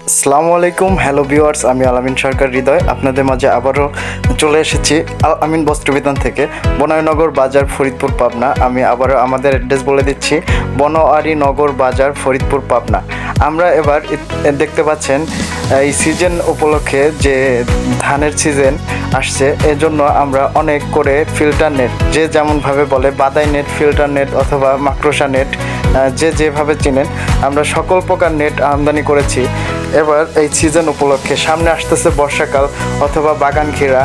আসসালামু আলাইকুম, hello viewers. আমি আলামিন সরকার হৃদয় আপনাদের মাঝে আবারও চলে এসেছি আল আমিন বস্ত্রবিতান থেকে, বনয়ানগর বাজার, ফরিদপুর, পাবনা। আমি আবারও আমাদের অ্যাড্রেস বলে দিচ্ছি, বনোয়ারি নগর বাজার, ফরিদপুর, পাবনা। আমরা এবার দেখতে পাচ্ছেন এই সিজন উপলক্ষে যে ধানের সিজন আসছে, এজন্য আমরা অনেক করে ফিল্টার নেট, যে যেমনভাবে বলে বাদাই নেট, ফিল্টার নেট অথবা মাকড়সা নেট, যে যেভাবে চিনেন, আমরা সকল প্রকার নেট আমদানি করেছি। এবার এই সিজন উপলক্ষে সামনে আসতেছে বর্ষাকাল অথবা বাগান ঘেরা,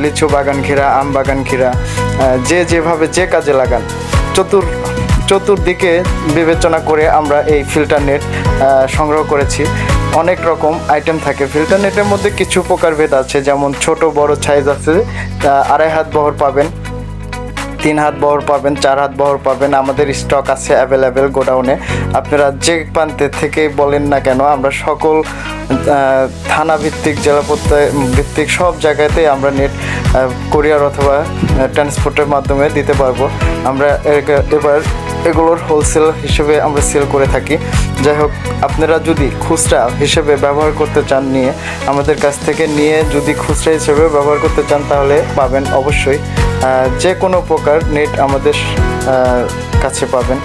লিচু বাগান ঘেরা, আম বাগান ঘেরা, যে যেভাবে যে কাজে লাগান, চতুর্দিকে বিবেচনা করে আমরা এই ফিল্টার নেট সংগ্রহ করেছি। অনেক রকম আইটেম থাকে ফিল্টার নেটের মধ্যে, কিছু প্রকারভেদ আছে, যেমন ছোট বড় সাইজ আছে। 2.5 হাত বহর পাবেন, 3 হাত বহর পাবেন, 4 হাত বহর পাবেন। আমাদের স্টক আছে অ্যাভেলেবেল গোডাউনে। আপনারা যে প্রান্তে থেকে বলেন না কেন, আমরা সকল থানা ভিত্তিক, জেলা ভিত্তিক সব জায়গাতেই আমরা নেট কুরিয়ার অথবা ট্রান্সপোর্টের মাধ্যমে দিতে পারবো। আমরা এবার এগুলোর হোলসেল হিসেবে আমরা সেল করে থাকি। যাই হোক, আপনারা যদি খুচরা হিসেবে ব্যবহার করতে চান, নিয়ে আমাদের কাছ থেকে নিয়ে যদি খুচরা হিসেবে ব্যবহার করতে চান, তাহলে পাবেন অবশ্যই। যে কোনো প্রকার নেট আমাদের কাছে পাবেন।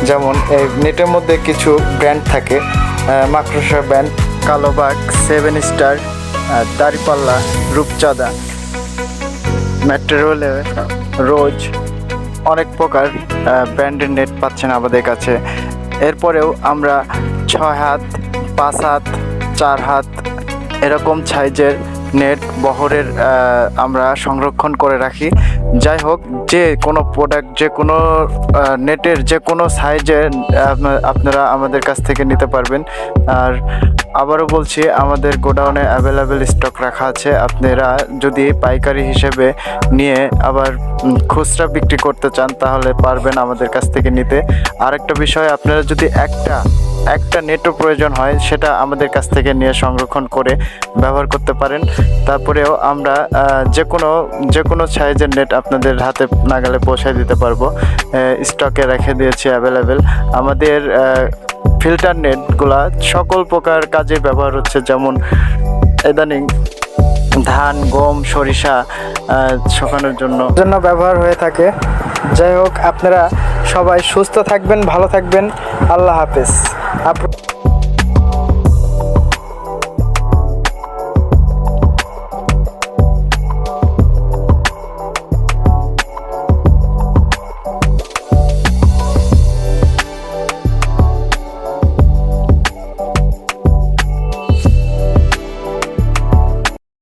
যেমন এই নেটের মধ্যে কিছু ব্র্যান্ড থাকে, মাকড়সা ব্র্যান্ড, কালোবাগ, 7 স্টার, দাড়িপাল্লা, রূপচাঁদা, ম্যাটেরিয়াল, রোজ, অনেক প্রকার ব্র্যান্ডের নেট পাচ্ছেন আমাদের কাছে। এরপরেও আমরা 6 হাত, 5 হাত, 4 হাত এরকম সাইজের নেট বহরের আমরা সংরক্ষণ করে রাখি। যাই হোক, যে কোনো প্রোডাক্ট, যে কোনো নেটের যে কোনো সাইজের আপনারা আমাদের কাছ থেকে নিতে পারবেন। আর আবারও বলছি, আমাদের গোডাউনে অ্যাভেলেবেল স্টক রাখা আছে। আপনারা যদি পাইকারি হিসেবে নিয়ে আবার খুচরা বিক্রি করতে চান, তাহলে পারবেন আমাদের কাছ থেকে নিতে। আরেকটা বিষয়, আপনারা যদি একটা নেটও প্রয়োজন হয়, সেটা আমাদের কাছ থেকে নিয়ে সংরক্ষণ করে ব্যবহার করতে পারেন। তারপরেও আমরা যে কোনো সাইজের নেট আপনাদের হাতে নাগালে পৌঁছায় দিতে পারবো। স্টকে রেখে দিয়েছি অ্যাভেলেবেল। আমাদের ফিল্টার নেটগুলা সকল প্রকার কাজে ব্যবহার হচ্ছে, যেমন ইদানিং ধান, গম, সরিষা শুকানোর জন্য ব্যবহার হয়ে থাকে। যাই হোক, আপনারা সবাই সুস্থ থাকবেন, ভালো থাকবেন। আল্লাহ হাফেজ।